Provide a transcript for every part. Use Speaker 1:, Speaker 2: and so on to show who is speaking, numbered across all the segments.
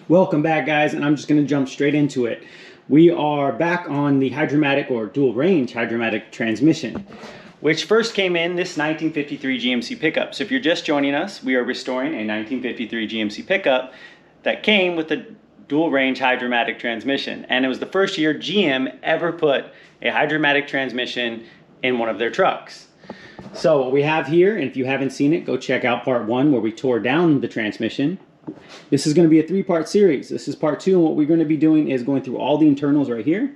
Speaker 1: Welcome back, guys, and I'm just going to jump straight into it. We are back on the Hydramatic or dual range Hydramatic transmission, which first came in this 1953 GMC pickup. So if you're just joining us, we are restoring a 1953 GMC pickup that came with the dual range Hydramatic transmission. And it was the first year GM ever put a Hydramatic transmission in one of their trucks. So what we have here, and if you haven't seen it, go check out part 1 where we tore down the transmission. This is going to be a 3-part series. This is part 2, and what we're going to be doing is going through all the internals right here,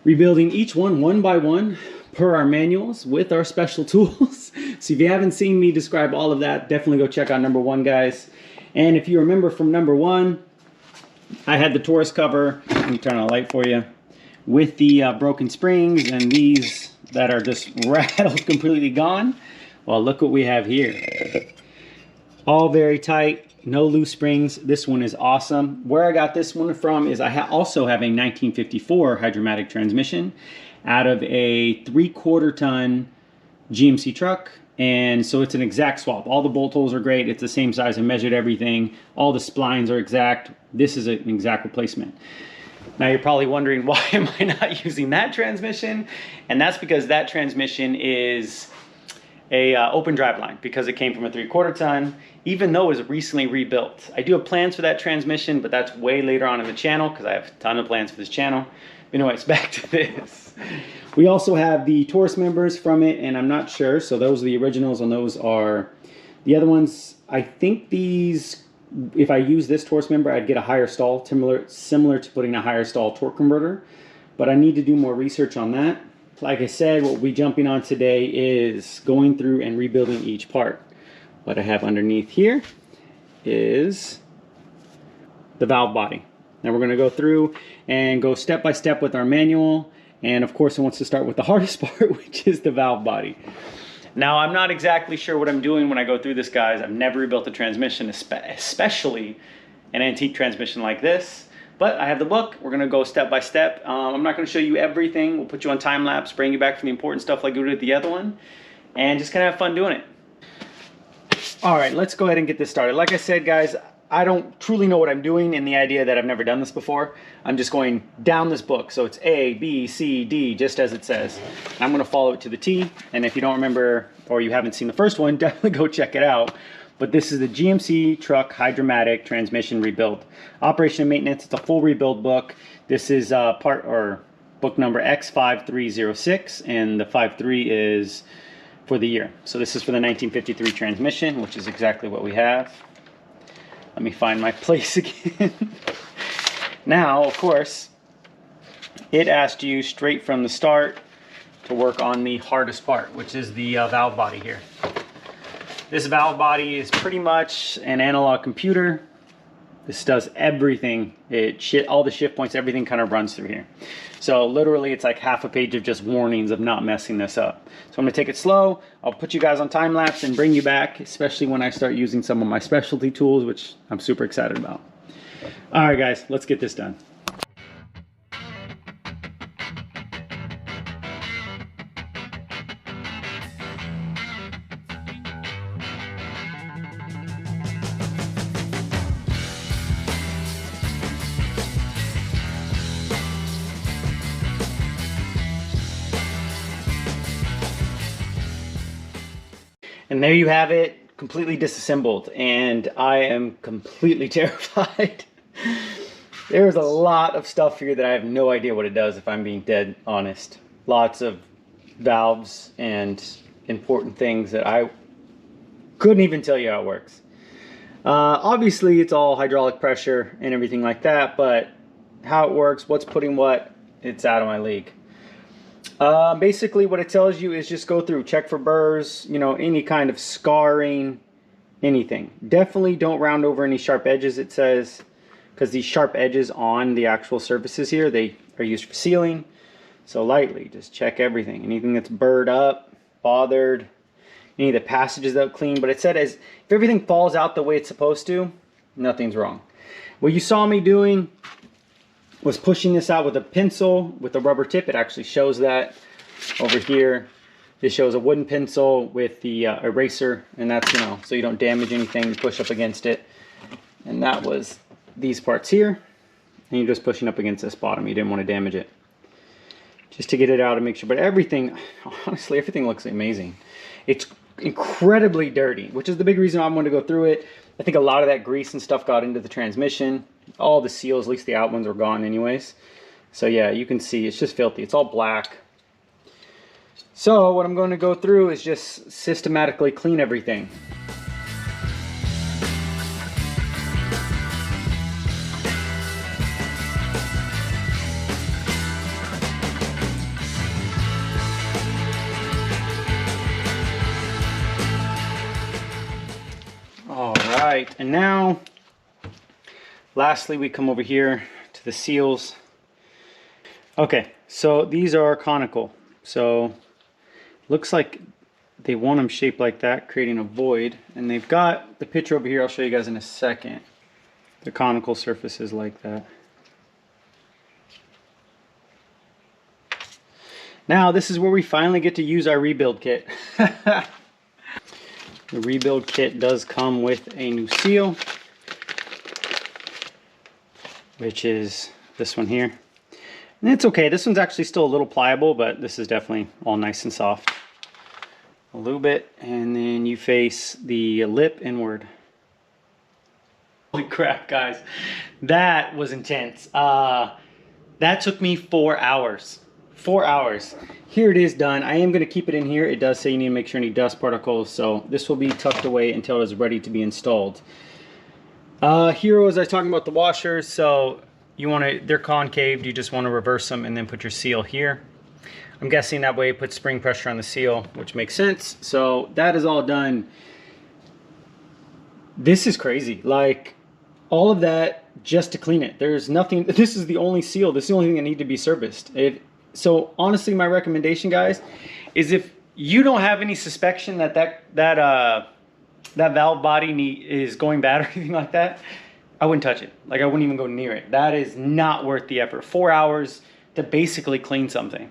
Speaker 1: rebuilding each one by one per our manuals with our special tools. So if you haven't seen me describe all of that, definitely go check out number 1, guys. And if you remember from number 1, I had the Taurus cover, let me turn on a light for you, with the broken springs and these that are just rattled, completely gone. Well, look what we have here. All very tight. No loose springs. This one is awesome. Where I got this one from is I also have a 1954 Hydramatic transmission out of a 3/4 ton GMC truck. And so it's an exact swap. All the bolt holes are great. It's the same size. I measured everything. All the splines are exact. This is an exact replacement. Now you're probably wondering, why am I not using that transmission? And that's because that transmission is a open drive line, because it came from a 3/4 ton, even though it was recently rebuilt. I do have plans for that transmission, but that's way later on in the channel because I have a ton of plans for this channel. Anyways, back to this. We also have the Taurus members from it, and I'm not sure, so those are the originals and those are the other ones. I think these, if I use this Taurus member, I'd get a higher stall, similar to putting a higher stall torque converter, but I need to do more research on that. Like I said, what we're jumping on today is going through and rebuilding each part. What I have underneath here is the valve body. Now we're going to go through and go step by step with our manual. And of course, it wants to start with the hardest part, which is the valve body. Now, I'm not exactly sure what I'm doing when I go through this, guys. I've never rebuilt a transmission, especially an antique transmission like this. But I have the book. We're going to go step by step. I'm not going to show you everything. We'll put you on time lapse, bring you back from the important stuff like we did with the other one, and just kind of have fun doing it. All right, let's go ahead and get this started. Like I said, guys, I don't truly know what I'm doing in the idea that I've never done this before. I'm just going down this book. So it's A, B, C, D, just as it says. I'm going to follow it to the T. And if you don't remember or you haven't seen the first one, definitely go check it out. But this is the GMC truck Hydramatic transmission rebuild. Operation and maintenance, it's a full rebuild book. This is book number X5306, and the 53 is for the year. So this is for the 1953 transmission, which is exactly what we have. Let me find my place again. Now, of course, it asked you straight from the start to work on the hardest part, which is the valve body here. This valve body is pretty much an analog computer. This does everything. All the shift points, everything kind of runs through here. So literally it's like half a page of just warnings of not messing this up. So I'm gonna take it slow. I'll put you guys on time lapse and bring you back, especially when I start using some of my specialty tools, which I'm super excited about. All right, guys, let's get this done. And there you have it, completely disassembled, and I am completely terrified. There's a lot of stuff here that I have no idea what it does, if I'm being dead honest. Lots of valves and important things that I couldn't even tell you how it works. Obviously, it's all hydraulic pressure and everything like that, but how it works, what's putting what, it's out of my league. Basically what it tells you is just go through, check for burrs, you know, any kind of scarring, anything. Definitely don't round over any sharp edges, it says, because these sharp edges on the actual surfaces here, they are used for sealing. So lightly, just check everything. Anything that's burred up, bothered, any of the passages that are clean. But it said if everything falls out the way it's supposed to, nothing's wrong. What you saw me doing was pushing this out with a pencil with a rubber tip. It actually shows that over here. This shows a wooden pencil with the eraser, and that's, you know, so you don't damage anything, you push up against it. And that was these parts here, and you're just pushing up against this bottom. You didn't want to damage it, just to get it out and make sure. But everything, honestly, everything looks amazing. It's incredibly dirty, which is the big reason I wanted to go through it. I think a lot of that grease and stuff got into the transmission. All the seals, at least the out ones, were gone anyways. So yeah, you can see it's just filthy. It's all black. So what I'm going to go through is just systematically clean everything. All right, and now lastly we come over here to the seals. Okay, so these are conical, so looks like they want them shaped like that, creating a void, and they've got the picture over here. I'll show you guys in a second. The conical surfaces like that. Now this is where we finally get to use our rebuild kit. The rebuild kit does come with a new seal, which is this one here. And it's okay, this one's actually still a little pliable, but this is definitely all nice and soft. A little bit, and then you face the lip inward. Holy crap, guys. That was intense. That took me 4 hours. 4 hours. Here it is done. I am going to keep it in here. It does say you need to make sure any dust particles, so this will be tucked away until it is ready to be installed. Here was I talking about the washers, so you want to, they're concaved, you just want to reverse them and then put your seal here. I'm guessing that way it puts spring pressure on the seal, which makes sense. So that is all done. This is crazy. Like, all of that just to clean it. There's nothing, this is the only seal, this is the only thing that needs to be serviced. So honestly, my recommendation, guys, is if you don't have any suspicion that valve body is going bad or anything like that, I wouldn't touch it. Like, I wouldn't even go near it. That is not worth the effort. 4 hours to basically clean something.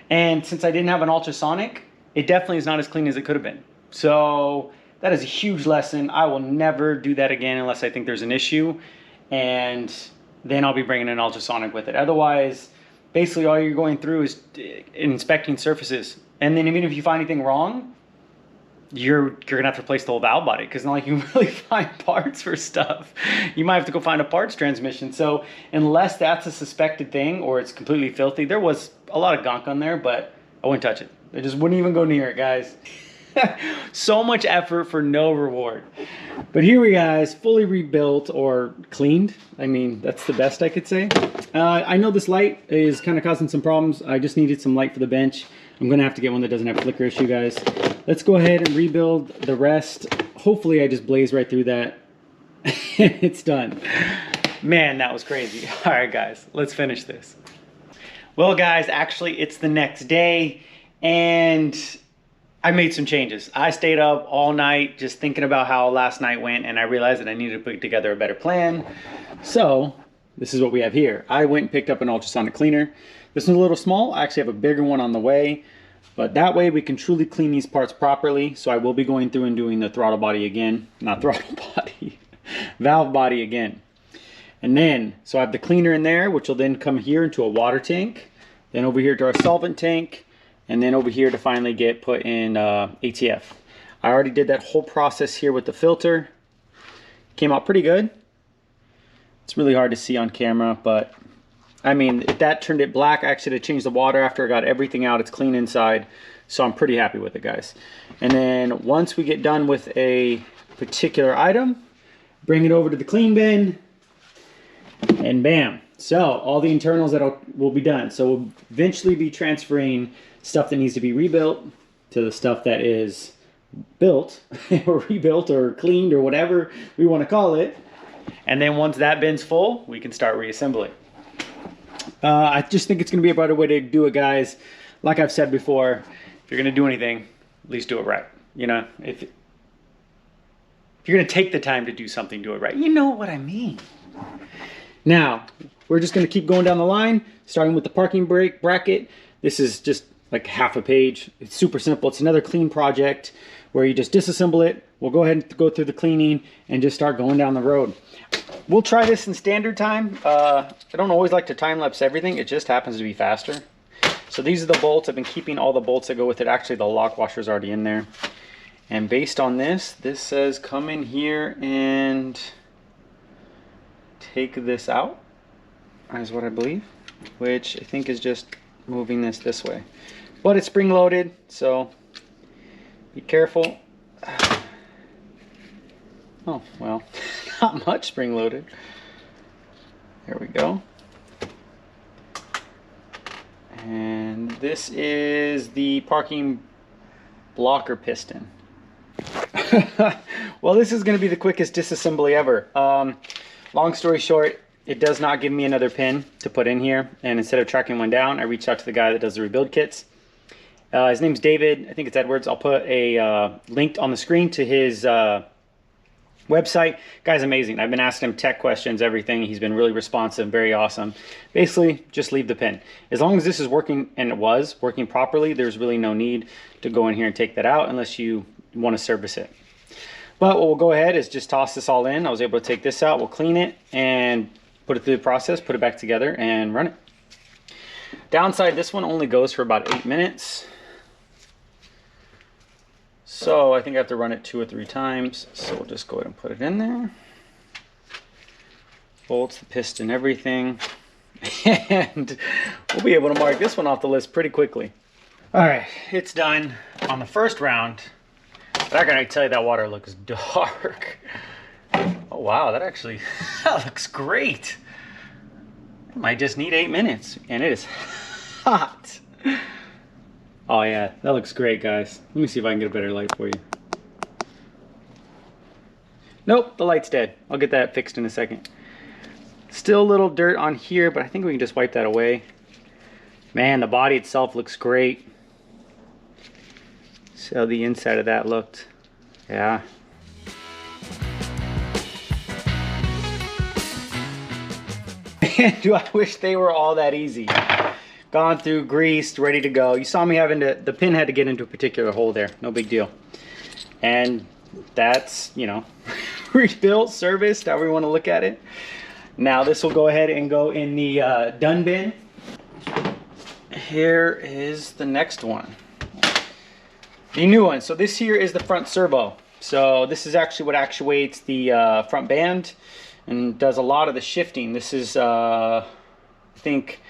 Speaker 1: And since I didn't have an ultrasonic, it definitely is not as clean as it could have been. So that is a huge lesson. I will never do that again unless I think there's an issue. And then I'll be bringing an ultrasonic with it. Otherwise, basically all you're going through is inspecting surfaces. And then even if you find anything wrong, you're gonna have to replace the whole valve body, because not like you can really find parts for stuff. You might have to go find a parts transmission. So unless that's a suspected thing or it's completely filthy, there was a lot of gunk on there, but I wouldn't touch it. I just wouldn't even go near it, guys. So much effort for no reward. But here we guys, fully rebuilt or cleaned. I mean, that's the best I could say. I know this light is kind of causing some problems. I just needed some light for the bench. I'm gonna have to get one that doesn't have flicker issue, guys. Let's go ahead and rebuild the rest. Hopefully I just blaze right through that. It's done. Man, that was crazy. All right, guys, let's finish this. Well, guys, actually it's the next day and I made some changes. I stayed up all night just thinking about how last night went, and I realized that I needed to put together a better plan. So this is what we have here. I went and picked up an ultrasonic cleaner. This one's a little small. I actually have a bigger one on the way, but that way we can truly clean these parts properly. So I will be going through and doing the throttle body again, not throttle body, valve body again. And then, so I have the cleaner in there, which will then come here into a water tank, then over here to our solvent tank, and then over here to finally get put in ATF. I already did that whole process here with the filter. Came out pretty good. It's really hard to see on camera, but I mean, that turned it black. I actually had to change the water after I got everything out. It's clean inside, so I'm pretty happy with it, guys. And then once we get done with a particular item, bring it over to the clean bin, and bam. So all the internals will be done. So we'll eventually be transferring stuff that needs to be rebuilt to the stuff that is built or rebuilt or cleaned or whatever we want to call it. And then once that bin's full, we can start reassembling. I just think it's going to be a better way to do it, guys. Like I've said before, if you're going to do anything, at least do it right. You know, if you're going to take the time to do something, do it right. You know what I mean. Now, we're just going to keep going down the line, starting with the parking brake bracket. This is just like half a page. It's super simple. It's another clean project where you just disassemble it. We'll go ahead and go through the cleaning and just start going down the road. We'll try this in standard time. I don't always like to time lapse everything. It just happens to be faster. So these are the bolts. I've been keeping all the bolts that go with it. Actually, the lock washer is already in there. And based on this says come in here and take this out, is what I believe, which I think is just moving this way. But it's spring loaded, so be careful. Oh, well, not much spring loaded. There we go. And this is the parking blocker piston. Well, this is going to be the quickest disassembly ever. Long story short, it does not give me another pin to put in here. And instead of tracking one down, I reached out to the guy that does the rebuild kits. His name's David. I think it's Edwards. I'll put a link on the screen to his website. Guy's amazing. I've been asking him tech questions, everything. He's been really responsive, very awesome. Basically, just leave the pin. As long as this is working, and it was working properly, there's really no need to go in here and take that out unless you want to service it. But what we'll go ahead is just toss this all in. I was able to take this out. We'll clean it and put it through the process, put it back together, and run it. Downside, this one only goes for about 8 minutes. So I think I have to run it 2 or 3 times. So we'll just go ahead and put it in there. Bolts, the piston, everything. And we'll be able to mark this one off the list pretty quickly. All right, it's done on the first round. But I gotta tell you, that water looks dark. Oh wow, that actually, that looks great. It might just need 8 minutes, and it is hot. Oh yeah, that looks great, guys. Let me see if I can get a better light for you. Nope, the light's dead. I'll get that fixed in a second. Still a little dirt on here, but I think we can just wipe that away. Man, the body itself looks great. See how the inside of that looked. Yeah. Do I wish they were all that easy? Gone through, greased, ready to go. You saw me having to, the pin had to get into a particular hole there. No big deal. And that's, you know, rebuilt, serviced, however you want to look at it. Now this will go ahead and go in the done bin. Here is the next one. The new one. So this here is the front servo. So this is actually what actuates the front band and does a lot of the shifting. This is, I think,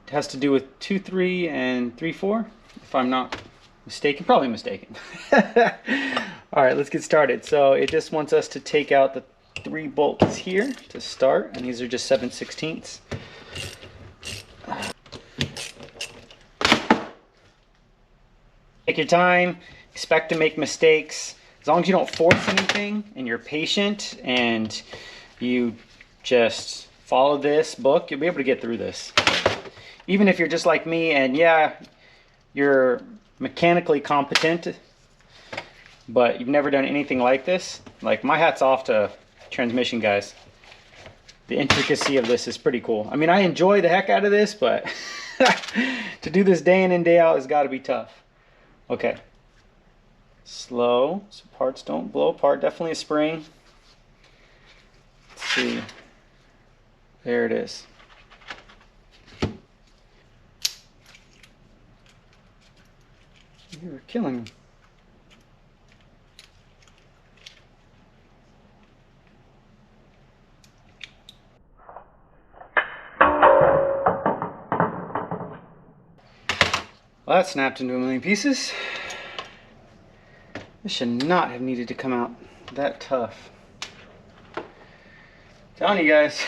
Speaker 1: it has to do with 2.3 and 3.4, if I'm not mistaken. Probably mistaken. All right, let's get started. So it just wants us to take out the 3 bolts here to start, and these are just 7/16. Take your time, expect to make mistakes. As long as you don't force anything and you're patient and you just follow this book, you'll be able to get through this. Even if you're just like me and yeah, you're mechanically competent, but you've never done anything like this, like my hat's off to transmission guys. The intricacy of this is pretty cool. I mean, I enjoy the heck out of this, but to do this day in and day out has got to be tough. Okay, slow, so parts don't blow apart. Definitely a spring. Let's see. There it is. You were killing me. Well, that snapped into a million pieces. This should not have needed to come out that tough. Telling you guys,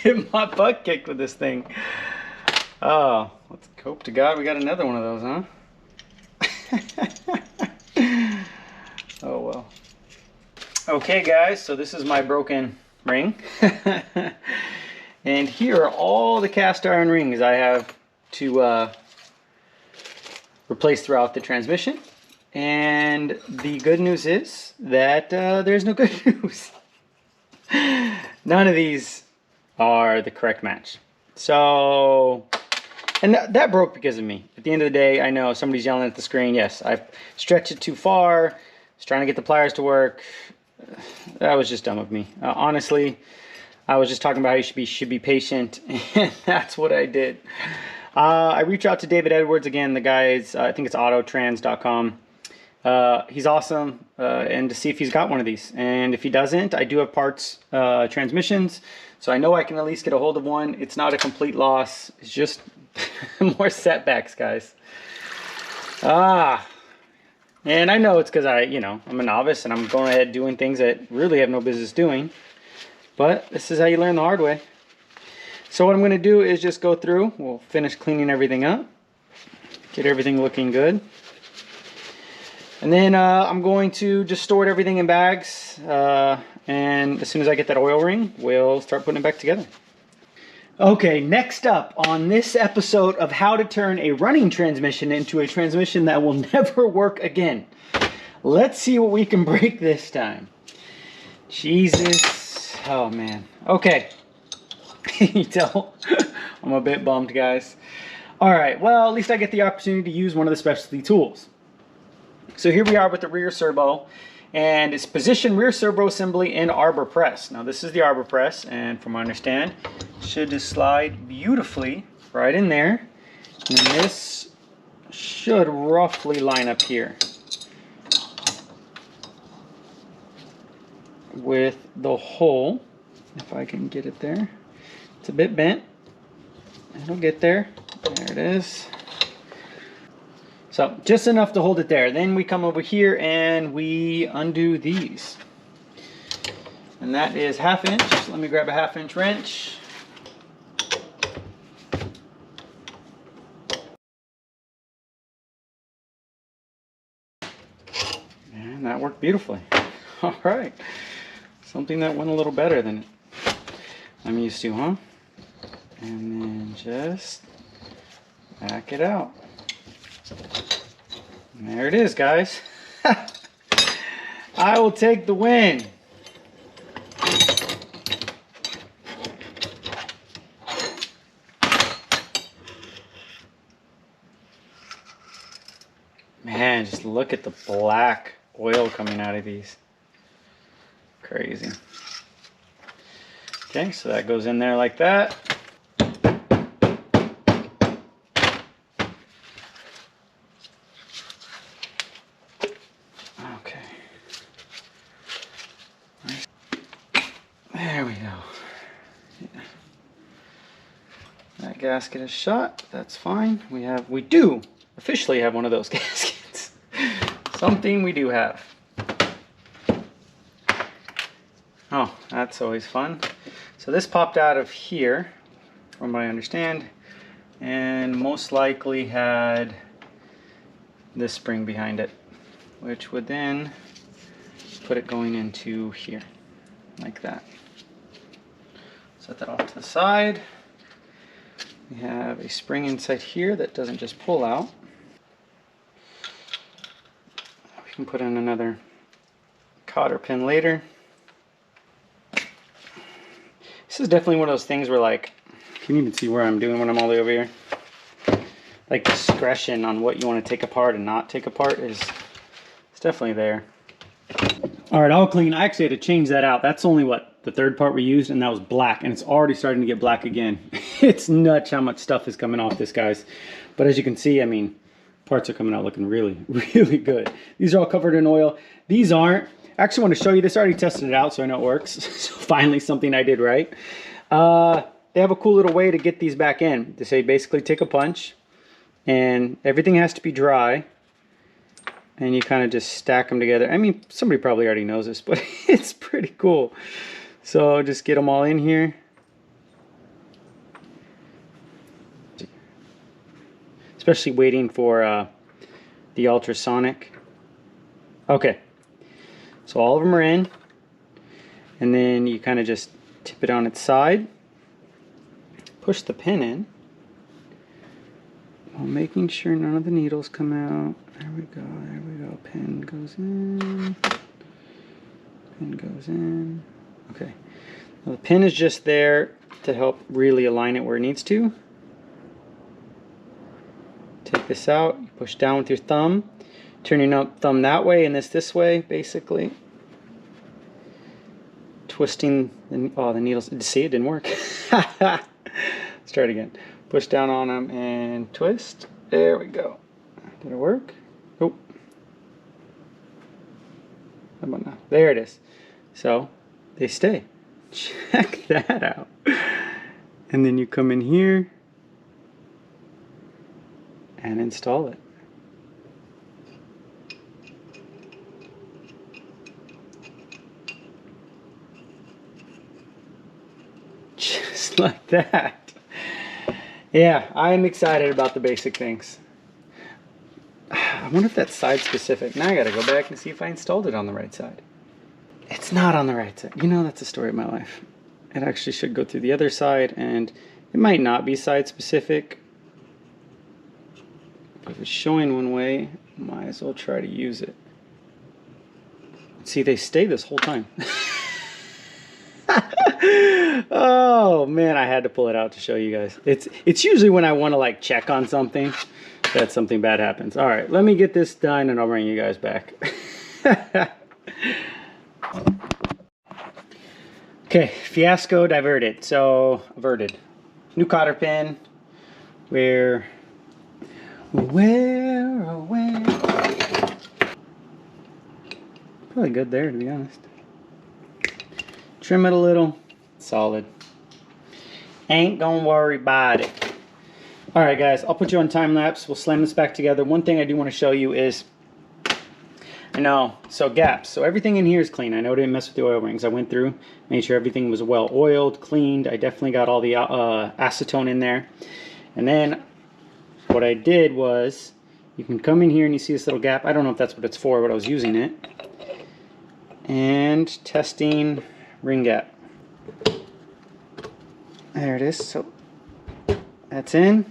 Speaker 1: get my butt kicked with this thing. Oh, let's hope to God we got another one of those, huh? Oh well. Okay guys, so this is my broken ring. And here are all the cast iron rings I have to replace throughout the transmission. And the good news is that there's no good news. None of these are the correct match. So, and that broke because of me. At the end of the day, I know somebody's yelling at the screen. Yes, I stretched it too far. I was trying to get the pliers to work. that was just dumb of me. Honestly, I was just talking about how you should be patient, and that's what I did. I reached out to David Edwards again. The guy is, I think it's autotrans.com. He's awesome, and to see if he's got one of these. And if he doesn't, I do have parts, transmissions, so I know I can at least get a hold of one. It's not a complete loss. It's just more setbacks, guys. And I know it's because I'm a novice and I'm going ahead doing things that really have no business doing. But this is how you learn the hard way. So what I'm going to do is just go through. We'll finish cleaning everything up. Get everything looking good. And then I'm going to just store everything in bags. And as soon as I get that oil ring, we'll start putting it back together. Okay, next up on this episode of how to turn a running transmission into a transmission that will never work again. Let's see what we can break this time. Jesus. Oh, man. Okay. You tell I'm a bit bummed, guys. All right, well, at least I get the opportunity to use one of the specialty tools. So here we are with the rear servo, and it's position rear servo assembly in arbor press. Now this is the arbor press, and from what I understand, it should just slide beautifully right in there. And this should roughly line up here with the hole, if I can get it there. It's a bit bent. It'll get there. There it is. So just enough to hold it there. Then we come over here and we undo these. And that is 1/2 inch. Let me grab a 1/2 inch wrench. And that worked beautifully. All right. Something that went a little better than I'm used to, huh? And then just back it out. And there it is, guys. I will take the win. Man, just look at the black oil coming out of these. Crazy. Okay, so that goes in there like that. Okay. There we go. Yeah. That gasket is shut. That's fine. We do officially have one of those gaskets. Something we do have. Oh, that's always fun. So this popped out of here, from what I understand, and most likely had this spring behind it, which would then put it going into here, like that. Set that off to the side. We have a spring inside here that doesn't just pull out. We can put in another cotter pin later. This is definitely one of those things where, like, you can even see where I'm doing when I'm all the way over here. Like, discretion on what you want to take apart and not take apart is definitely there. All right, all clean. I actually had to change that out. That's only what, the third part we used, and that was black, and it's already starting to get black again. It's nuts how much stuff is coming off this, guys. But as you can see, I mean, parts are coming out looking really, really good. These are all covered in oil. These aren't. I actually want to show you this. I already tested it out, so I know it works. So finally, something I did right. They have a cool little way to get these back in. They say basically take a punch, and everything has to be dry, and you kind of just stack them together. I mean, somebody probably already knows this, but it's pretty cool. So just get them all in here. Especially waiting for the ultrasonic. Okay. So all of them are in, and then you kind of just tip it on its side, push the pin in, while making sure none of the needles come out. There we go, there we go. Pin goes in, pin goes in. Okay, now the pin is just there to help really align it where it needs to. Take this out, you push down with your thumb. Turn your thumb that way and this way, basically. twisting the needles. See, it didn't work. Let's try it again. Push down on them and twist. There we go. Did it work? Oh. How about now? There it is. So they stay. Check that out. And then you come in here and install it. Just like that. Yeah, I'm excited about the basic things. I wonder if that's side specific. Now I gotta go back and see if I installed it on the right side. It's not on the right side. You know, that's the story of my life. It actually should go through the other side, and it might not be side specific. But if it's showing one way, might as well try to use it. See, they stay this whole time. Oh man, I had to pull it out to show you guys. It's usually when I want to like check on something that something bad happens. All right, let me get this done and I'll bring you guys back. Okay, fiasco diverted. So averted. New cotter pin. Where? Probably good there, to be honest. Trim it a little. Solid. Ain't gonna worry about it. Alright guys, I'll put you on time lapse. We'll slam this back together. One thing I do want to show you is, I know, so gaps. So everything in here is clean. I know I didn't mess with the oil rings. I went through, made sure everything was well oiled, cleaned. I definitely got all the acetone in there. And then what I did was, you can come in here and you see this little gap. I don't know if that's what it's for, but I was using it. And testing ring gap. There it is. So that's in.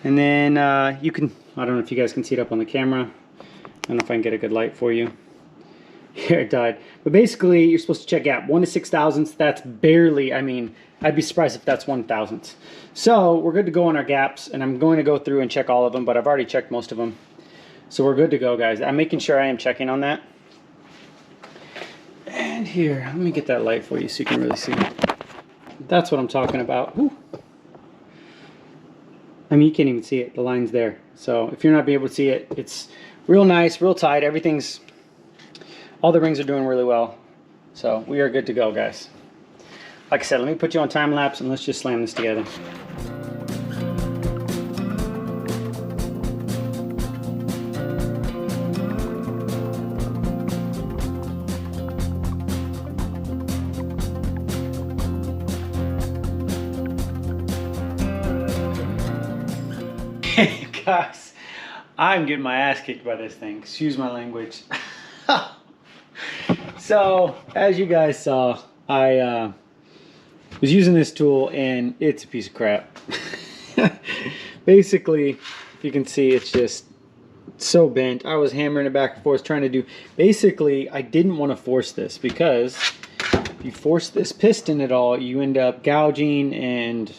Speaker 1: And then you can, I don't know if you guys can see it up on the camera. I don't know if I can get a good light for you. Here it died. But basically, you're supposed to check gap 1 to 6 thousandths. That's barely, I mean, I'd be surprised if that's 1 thousandth. So we're good to go on our gaps, and I'm going to go through and check all of them, but I've already checked most of them. So we're good to go, guys. I'm making sure I am checking on that. And here, let me get that light for you so you can really see. That's what I'm talking about. Ooh. I mean, you can't even see it. The line's there. So if you're not able to see it, it's real nice, real tight. Everything's, all the rings are doing really well. So we are good to go, guys. Like I said, let me put you on time lapse and let's just slam this together. Hey guys, I'm getting my ass kicked by this thing. Excuse my language. So, as you guys saw, I was using this tool and it's a piece of crap. Basically, if you can see, it's just so bent. I was hammering it back and forth trying to do, basically I didn't want to force this, because if you force this piston at all, you end up gouging and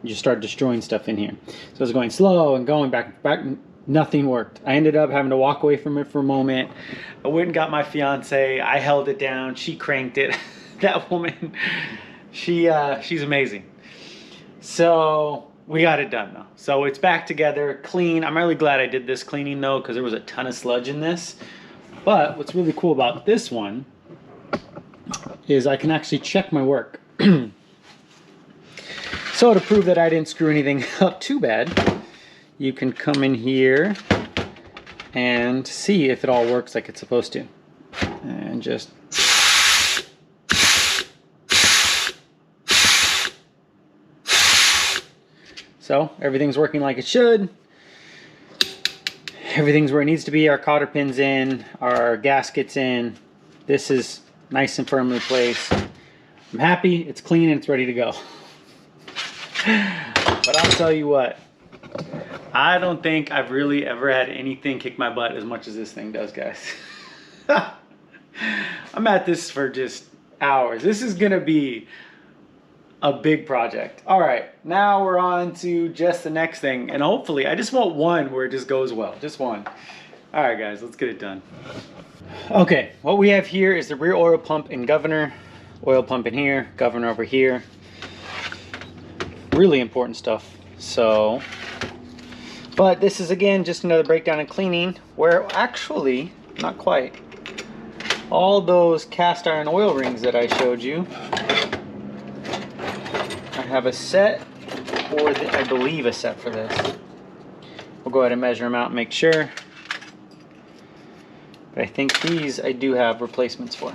Speaker 1: you start destroying stuff in here. So I was going slow and going back, nothing worked. I ended up having to walk away from it for a moment. I went and got my fiance. I held it down. She cranked it. That woman, she's amazing. So we got it done though. So it's back together, clean. I'm really glad I did this cleaning though, because there was a ton of sludge in this. But what's really cool about this one is I can actually check my work. So to prove that I didn't screw anything up too bad, you can come in here and see if it all works like it's supposed to. And just so everything's working like it should. Everything's where it needs to be. Our cotter pin's in, our gasket's in. This is nice and firmly placed. I'm happy, it's clean, and it's ready to go. But I'll tell you what, I don't think I've really ever had anything kick my butt as much as this thing does, guys. I'm at this for just hours. This is gonna be a big project. All right, now we're on to just the next thing, and hopefully I just want one where it just goes well, just one. All right, guys, let's get it done. Okay, what we have here is the rear oil pump and governor. Oil pump in here, governor over here. Really important stuff. So, but this is again just another breakdown and cleaning where actually, not quite, all those cast iron oil rings that I showed you, I have a set, or I believe a set for this. We'll go ahead and measure them out and make sure. But I think these I do have replacements for.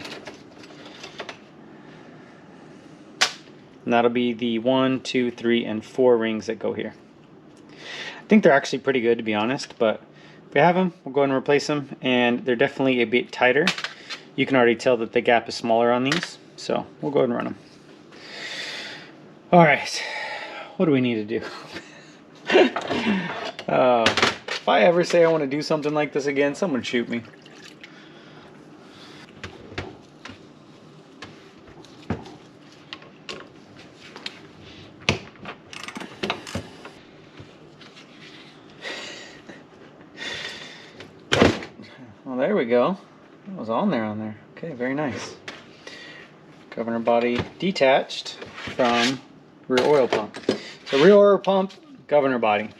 Speaker 1: And that'll be the 1, 2, 3, and 4 rings that go here. I think they're actually pretty good, to be honest, but if we have them, we'll go ahead and replace them. And they're definitely a bit tighter. You can already tell that the gap is smaller on these, so we'll go ahead and run them. All right, what do we need to do? If I ever say I want to do something like this again, someone shoot me. Well, there we go. It was on there. Okay, very nice. Governor body detached from rear oil pump. So rear oil pump, governor body.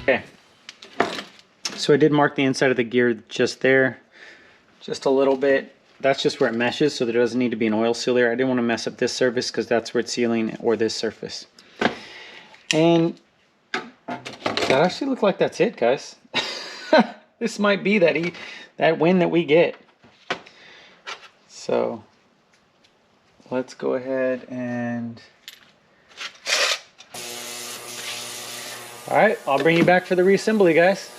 Speaker 1: Okay. So I did mark the inside of the gear just there, just a little bit. That's just where it meshes, so there doesn't need to be an oil seal there. I didn't want to mess up this surface because that's where it's sealing, or this surface. And that actually looks like that's it, guys. This might be that win that we get. So let's go ahead and... All right, I'll bring you back for the reassembly, guys.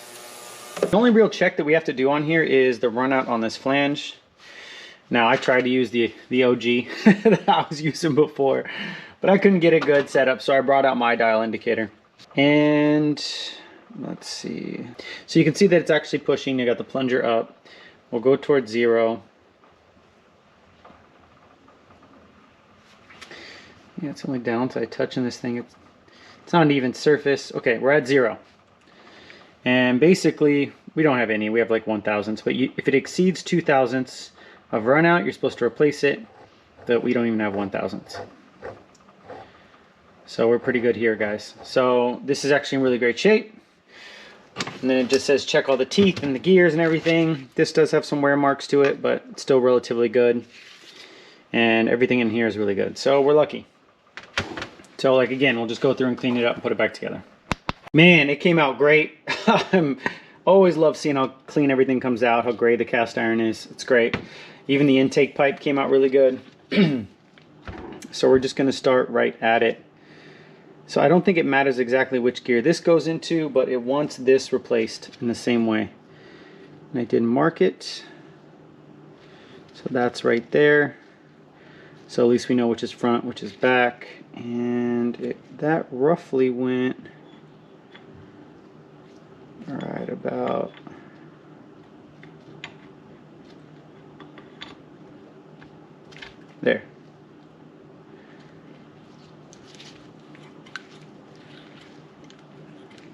Speaker 1: The only real check that we have to do on here is the run out on this flange. Now, I tried to use the OG that I was using before, but I couldn't get a good setup, so I brought out my dial indicator. And let's see. So you can see that it's actually pushing. You got the plunger up. We'll go towards 0. Yeah, it's only downside touching this thing. It's not an even surface. Okay, we're at 0. And basically, we don't have any. We have like 1/1000ths, but if it exceeds 2/1000ths of run out, you're supposed to replace it, but we don't even have 1/1000ths. So we're pretty good here, guys. So this is actually in really great shape. And then it just says check all the teeth and the gears and everything. This does have some wear marks to it, but it's still relatively good. And everything in here is really good. So we're lucky. So like again, we'll just go through and clean it up and put it back together. Man, it came out great. I'm always love seeing how clean everything comes out, how gray the cast iron is. It's great. Even the intake pipe came out really good. So we're just going to start right at it. So I don't think it matters exactly which gear this goes into, but it wants this replaced in the same way. And I did mark it. So that's right there. So at least we know which is front, which is back. And that roughly went right about there.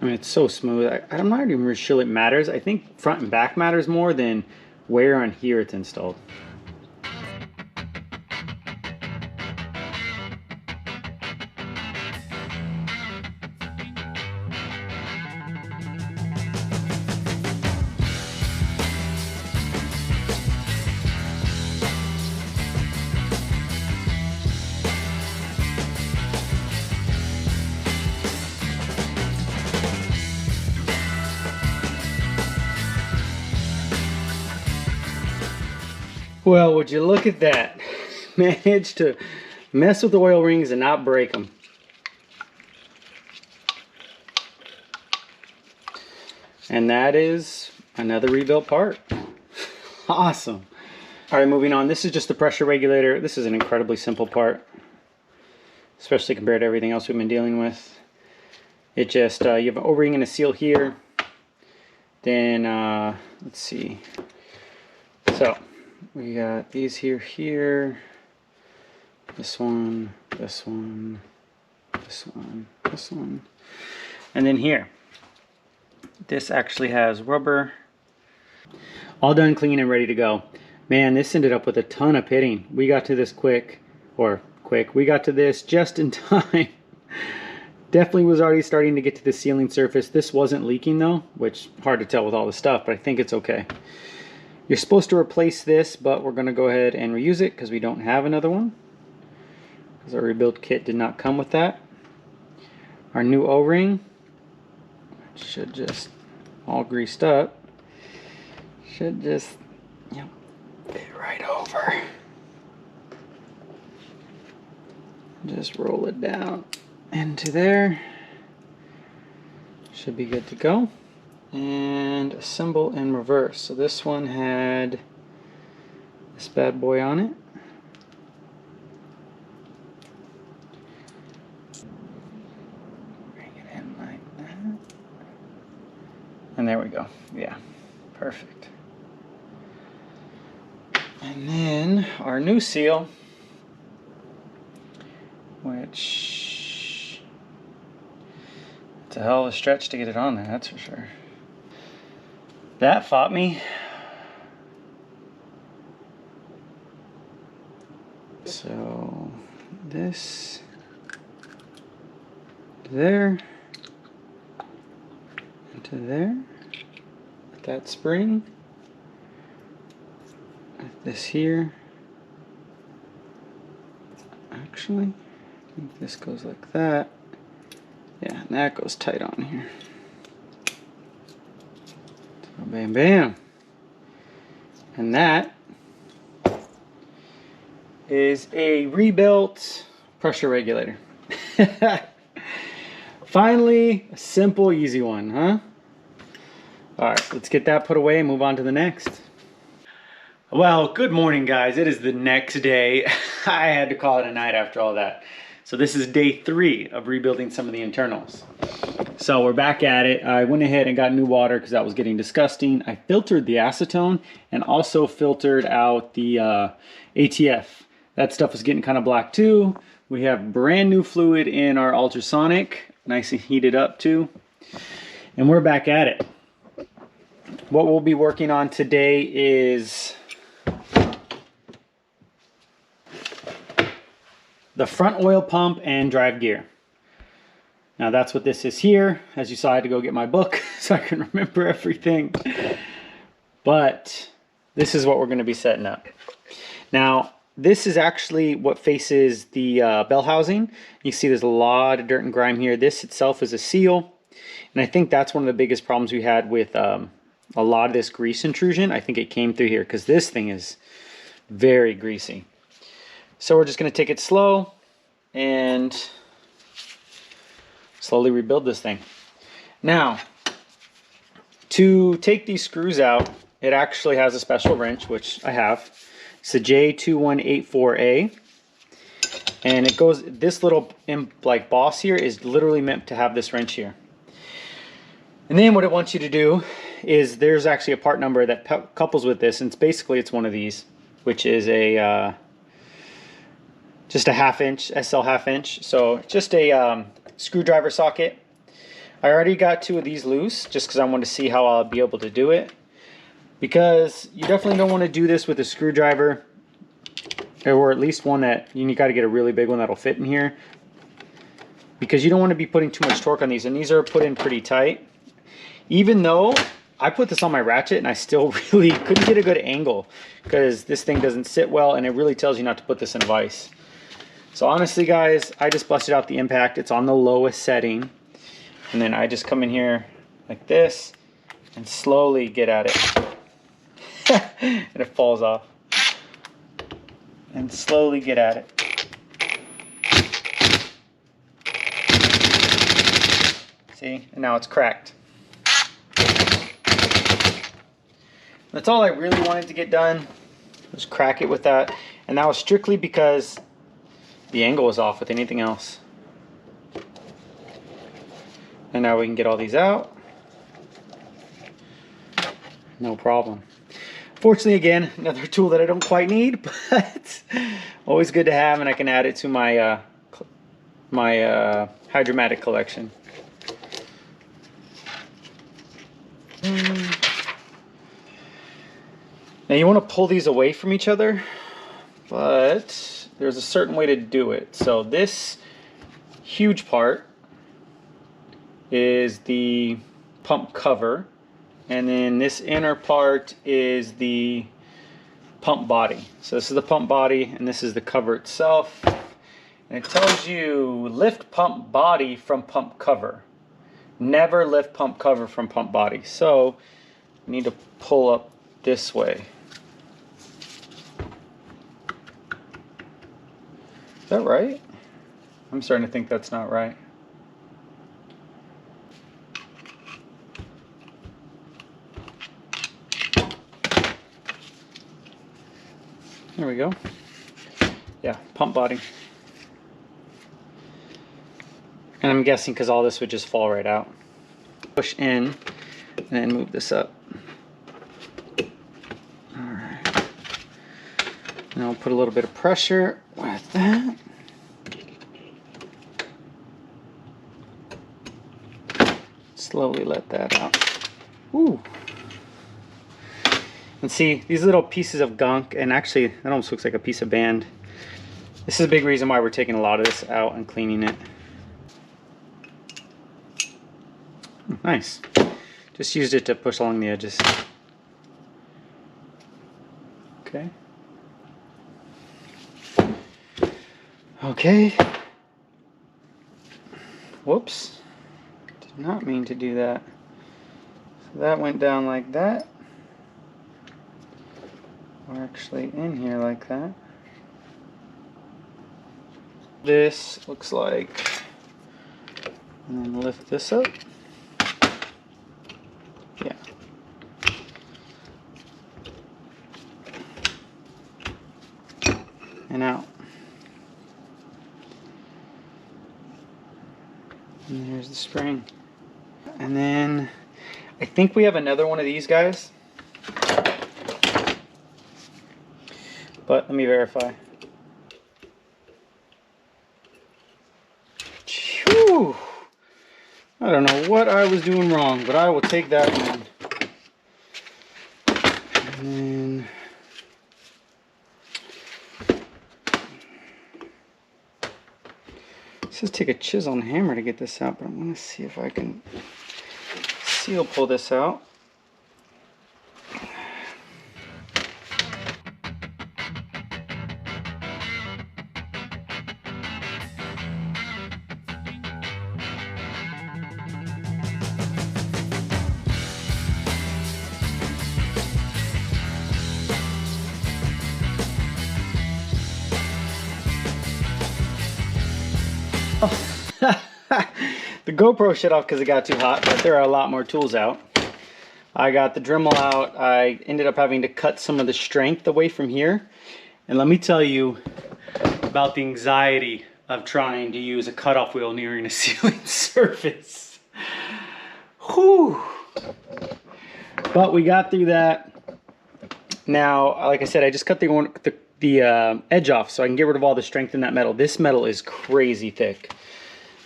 Speaker 1: I mean, it's so smooth. I'm not even really sure it matters. I think front and back matters more than where on here it's installed. Well, would you look at that? Managed to mess with the oil rings and not break them. And that is another rebuilt part. Awesome. All right, moving on. This is just the pressure regulator. This is an incredibly simple part, especially compared to everything else we've been dealing with. It just, you have an O-ring and a seal here. Then, let's see. So, We got these here, this one, this one, this one, this one, and then here. This actually has rubber. All done, clean, and ready to go. Man, this ended up with a ton of pitting. We got to this we got to this just in time. Definitely was already starting to get to the ceiling surface. This wasn't leaking though, which hard to tell with all the stuff, but I think it's okay. You're supposed to replace this, but we're gonna go ahead and reuse it because we don't have another one. Because our rebuild kit did not come with that. Our new O-ring should just all greased up. Should just, yep, fit right over. Just roll it down into there. Should be good to go. And assemble in reverse. So this one had this bad boy on it. Bring it in like that. And there we go. Yeah, perfect. And then our new seal, which it's a hell of a stretch to get it on there, that's for sure. That fought me. So this there into there with that spring. This here, actually, I think this goes like that. Yeah, and that goes tight on here. So bam, bam. And that is a rebuilt pressure regulator. Finally, a simple, easy one, huh? All right, let's get that put away and move on to the next. Well, good morning, guys. It is the next day. I had to call it a night after all that. So this is day 3 of rebuilding some of the internals. So we're back at it. I went ahead and got new water because that was getting disgusting. I filtered the acetone and also filtered out the ATF. That stuff was getting kind of black too. We have brand new fluid in our ultrasonic, nice and heated up too. And we're back at it. What we'll be working on today is the front oil pump and drive gear. Now that's what this is here. As you saw, I had to go get my book so I can remember everything. But this is what we're going to be setting up. Now, this is actually what faces the bell housing. You see there's a lot of dirt and grime here. This itself is a seal. And I think that's one of the biggest problems we had with a lot of this grease intrusion. I think it came through here because this thing is very greasy. So we're just going to take it slow and slowly rebuild this thing. Now, to take these screws out, it actually has a special wrench, which I have. It's a J2184A. And it goes, this little like boss here is literally meant to have this wrench here. And then what it wants you to do is there's actually a part number that couples with this, and it's one of these, which is a just a 1/2 inch, SL 1/2 inch. So just a screwdriver socket. I already got 2 of these loose just because I want to see how I'll be able to do it. Because you definitely don't want to do this with a screwdriver, or at least one that you got to get a really big one that'll fit in here. Because you don't want to be putting too much torque on these, and these are put in pretty tight. Even though I put this on my ratchet and I still really couldn't get a good angle because this thing doesn't sit well, and it really tells you not to put this in vise. So honestly, guys, I just busted out the impact. It's on the lowest setting. And then I just come in here like this and slowly get at it. And it falls off. And slowly get at it. See? And now it's cracked. That's all I really wanted to get done, was crack it with that. And that was strictly because the angle was off with anything else. And now we can get all these out. No problem. Fortunately, again, another tool that I don't quite need, but always good to have, and I can add it to my Hydramatic collection. Now you want to pull these away from each other, but there's a certain way to do it. So this huge part is the pump cover, and then this inner part is the pump body. So this is the pump body, and this is the cover itself. And it tells you lift pump body from pump cover. Never lift pump cover from pump body. So you need to pull up this way. Is that right? I'm starting to think that's not right. There we go. Yeah, pump body. And I'm guessing because all this would just fall right out. Push in and then move this up. Alright. Now I'll put a little bit of pressure with that. Slowly let that out. Ooh. And see, these little pieces of gunk, and actually that almost looks like a piece of band. This is a big reason why we're taking a lot of this out and cleaning it. Nice. Just used it to push along the edges. Okay. Okay. Whoops. Did not mean to do that. So that went down like that. We're actually in here like that. This looks like, and then lift this up. Yeah. And out. And there's the spring. And then I think we have another one of these guys. But let me verify. Whew. I don't know what I was doing wrong, but I will take that one. And then it says take a chisel and hammer to get this out, but I'm going to see if I can seal pull this out. The GoPro shut off because it got too hot, but there are a lot more tools out. I got the Dremel out. I ended up having to cut some of the strength away from here. And let me tell you about the anxiety of trying to use a cutoff wheel nearing a sealing surface. Whew. But we got through that. Now, like I said, I just cut the edge off so I can get rid of all the strength in that metal. This metal is crazy thick.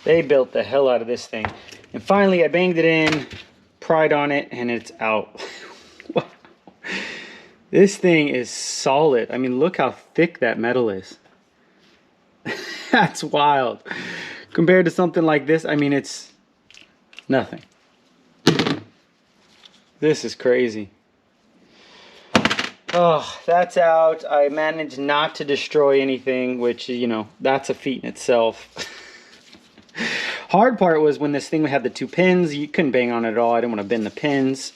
Speaker 1: They built the hell out of this thing. And finally I banged it in, pried on it, and it's out. Wow. This thing is solid. I mean, look how thick that metal is. That's wild. Compared to something like this, I mean, it's nothing. This is crazy. Oh, that's out. I managed not to destroy anything, which, you know, that's a feat in itself. Hard part was when this thing had the two pins, you couldn't bang on it at all. I didn't want to bend the pins.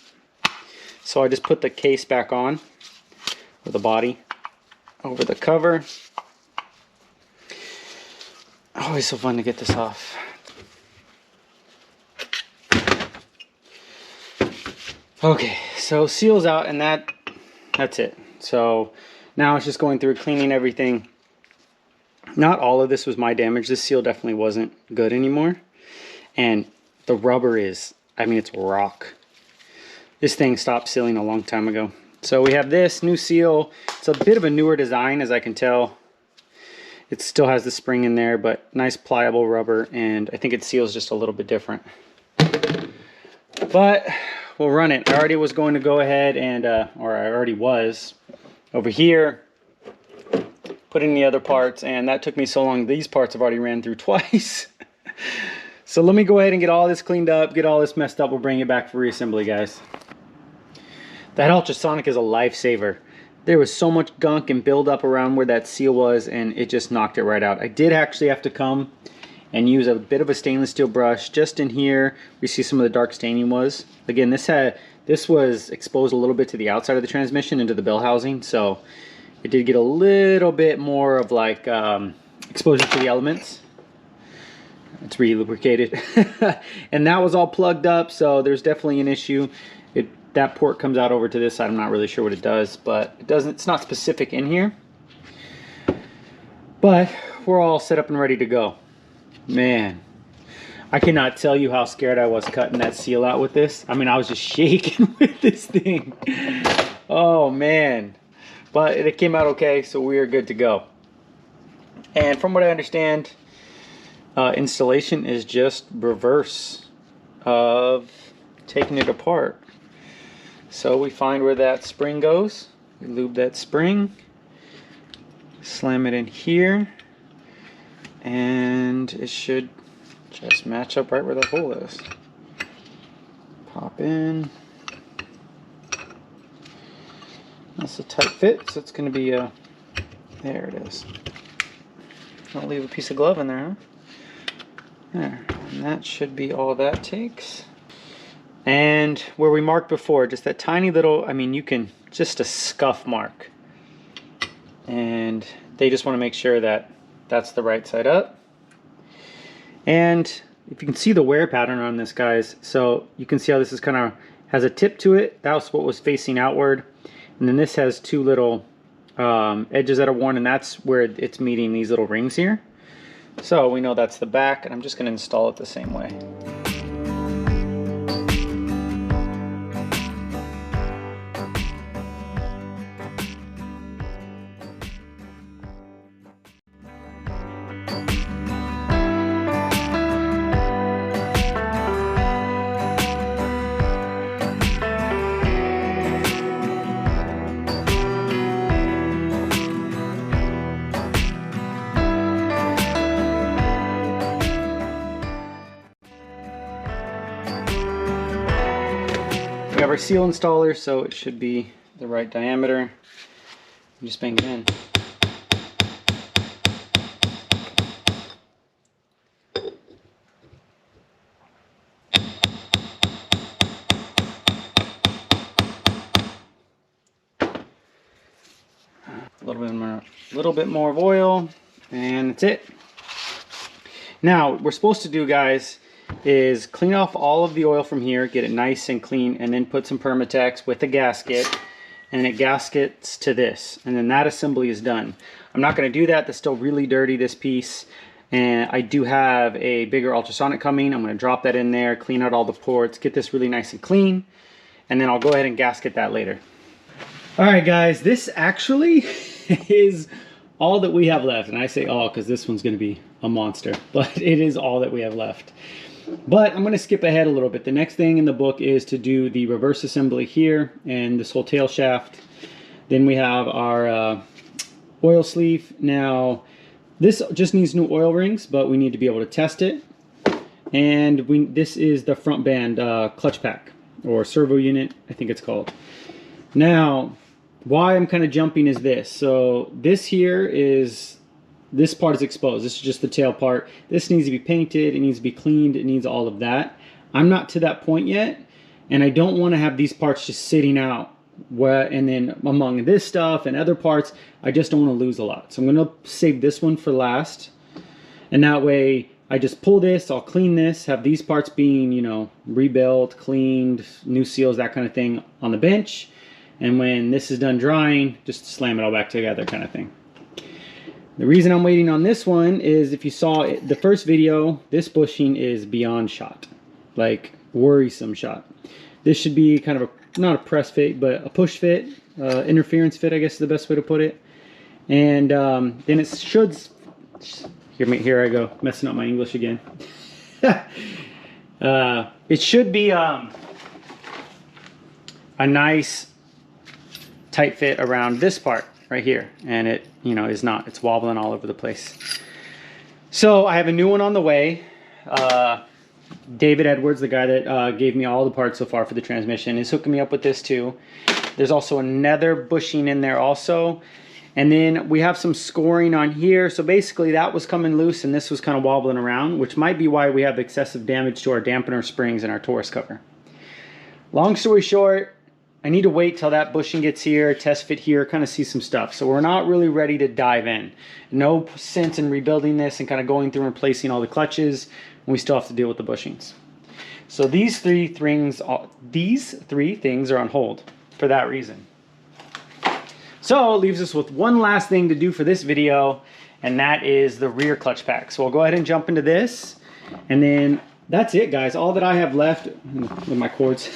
Speaker 1: So I just put the case back on, or the body, over the cover. Always so fun to get this off. Okay, so seal's out, and that's it. So now it's just going through cleaning everything. Not all of this was my damage. This seal definitely wasn't good anymore. And the rubber is, I mean, it's rock. This thing stopped sealing a long time ago. So we have this new seal. It's a bit of a newer design, as I can tell. It still has the spring in there, but nice pliable rubber, and I think it seals just a little bit different. But we'll run it. I already was going to go ahead and, or I already was, over here, put in the other parts, and that took me so long. These parts I've already ran through twice. So let me go ahead and get all this cleaned up, get all this messed up. We'll bring it back for reassembly, guys. That ultrasonic is a lifesaver. There was so much gunk and buildup around where that seal was, and it just knocked it right out. I did actually have to come and use a bit of a stainless steel brush just in here. We see some of the dark staining was. Again, this was exposed a little bit to the outside of the transmission into the bell housing, so it did get a little bit more of like exposure to the elements. It's re-lubricated. And that was all plugged up, so there's definitely an issue. That port comes out over to this side. I'm not really sure what it does, but it's not specific in here. But we're all set up and ready to go. Man, I cannot tell you how scared I was cutting that seal out with this. I mean, I was just shaking with this thing. Oh man. But it came out okay, so we are good to go. And from what I understand, installation is just reverse of taking it apart. So we find where that spring goes, we lube that spring, slam it in here, and it should just match up right where the hole is. Pop in. That's a tight fit, so it's going to be a, there it is. Don't leave a piece of glove in there, huh? There, and that should be all that takes. And where we marked before, just that tiny little, I mean, you can, just a scuff mark. And they just want to make sure that that's the right side up. And if you can see the wear pattern on this, guys, so you can see how this is kind of, has a tip to it. That was what was facing outward. And then this has two little edges that are worn, and that's where it's meeting these little rings here. So we know that's the back, and I'm just going to install it the same way. We have our seal installer, so it should be the right diameter. You just bang it in. A little bit more of oil, and that's it. Now, what we're supposed to do, guys, is clean off all of the oil from here, get it nice and clean, and then put some Permatex with a gasket, and it gaskets to this, and then that assembly is done. I'm not going to do that. That's still really dirty, this piece, and I do have a bigger ultrasonic coming. I'm going to drop that in there, clean out all the ports, get this really nice and clean, and then I'll go ahead and gasket that later. All right, guys, this actually is all that we have left, and I say all because this one's going to be a monster, but it is all that we have left. But I'm going to skip ahead a little bit. The next thing in the book is to do the reverse assembly here and this whole tail shaft. Then we have our oil sleeve. Now, this just needs new oil rings, but we need to be able to test it. And this is the front band clutch pack, or servo unit, I think it's called. Now, why I'm kind of jumping is this. So this here is, this part is exposed. This is just the tail part. This needs to be painted, it needs to be cleaned, it needs all of that. I'm not to that point yet, and I don't want to have these parts just sitting out and then among this stuff and other parts, I just don't want to lose a lot. So I'm going to save this one for last, and that way I just pull this, I'll clean this, have these parts being, you know, rebuilt, cleaned, new seals, that kind of thing on the bench, and when this is done drying, just slam it all back together kind of thing. The reason I'm waiting on this one is, if you saw the first video, this bushing is beyond shot, like worrisome shot. This should be kind of a not a press fit, but a push fit, interference fit, I guess is the best way to put it. And then it should, here I go, messing up my English again. It should be a nice tight fit around this part right here, and it, you know, is not. It's wobbling all over the place. So I have a new one on the way. David Edwards, the guy that gave me all the parts so far for the transmission, is hooking me up with this too. There's also another bushing in there also. And then we have some scoring on here. So basically that was coming loose and this was kind of wobbling around, which might be why we have excessive damage to our dampener springs and our Taurus cover. Long story short, I need to wait till that bushing gets here, test fit here, kind of see some stuff. So we're not really ready to dive in. No sense in rebuilding this and kind of going through and replacing all the clutches when we still have to deal with the bushings. So these three things are on hold for that reason. So it leaves us with one last thing to do for this video, and that is the rear clutch pack. So I'll go ahead and jump into this, and then that's it, guys. All that I have left with my cords,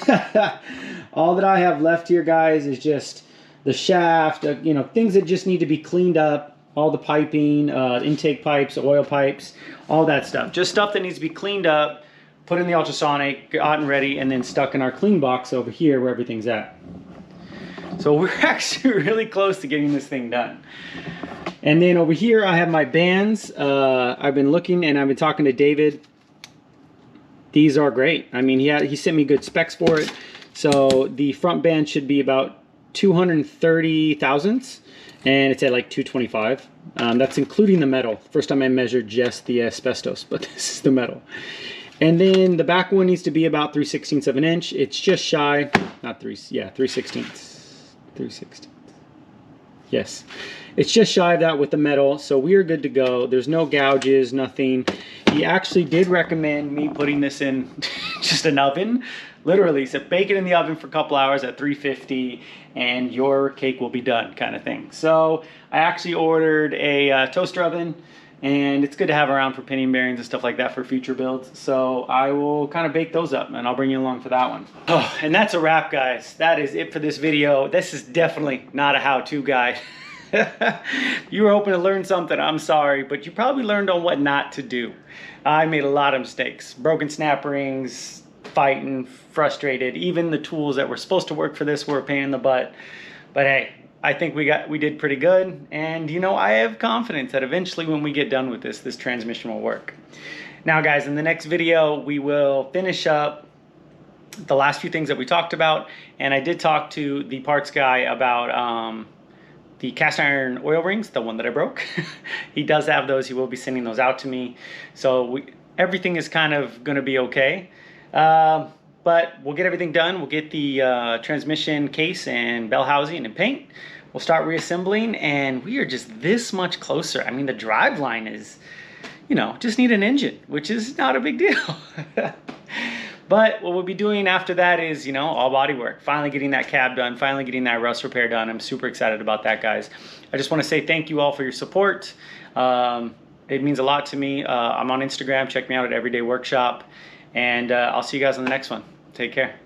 Speaker 1: all that I have left here, guys, is just the shaft, you know, things that just need to be cleaned up, all the piping, intake pipes, oil pipes, all that stuff. Just stuff that needs to be cleaned up, put in the ultrasonic, gotten ready, and then stuck in our clean box over here where everything's at. So we're actually really close to getting this thing done. And then over here I have my bands. I've been looking and I've been talking to David. These are great. I mean, he sent me good specs for it. So the front band should be about 230 thousandths, and it's at like 225. That's including the metal. First time I measured just the asbestos, but this is the metal. And then the back one needs to be about 3/16 of an inch. It's just shy, not 3/16. 3/16. Yes, it's just shy of that with the metal, so we are good to go. There's no gouges, nothing. He actually did recommend me putting this in just an oven. Literally, he said bake it in the oven for a couple hours at 350 and your cake will be done, kind of thing. So I actually ordered a toaster oven, and it's good to have around for pinion bearings and stuff like that for future builds. So I will kind of bake those up and I'll bring you along for that one. Oh, and that's a wrap, guys. That is it for this video. This is definitely not a how-to guide. You were hoping to learn something, I'm sorry, but you probably learned on what not to do. I made a lot of mistakes. Broken snap rings, fighting, frustrated. Even the tools that were supposed to work for this were a pain in the butt. But hey, I think we did pretty good, and you know, I have confidence that eventually when we get done with this transmission will work. Now guys, in the next video we will finish up the last few things that we talked about, and I did talk to the parts guy about the cast iron oil rings, the one that I broke. He does have those. He will be sending those out to me, so everything is kind of going to be okay. But we'll get everything done. We'll get the transmission case and bell housing and paint. We'll start reassembling, and we are just this much closer. I mean, the drive line is, you know, just need an engine, which is not a big deal. But what we'll be doing after that is, you know, all body work. Finally getting that cab done, finally getting that rust repair done. I'm super excited about that, guys. I just want to say thank you all for your support. It means a lot to me. I'm on Instagram. Check me out at Everyday Workshop. And I'll see you guys on the next one. Take care.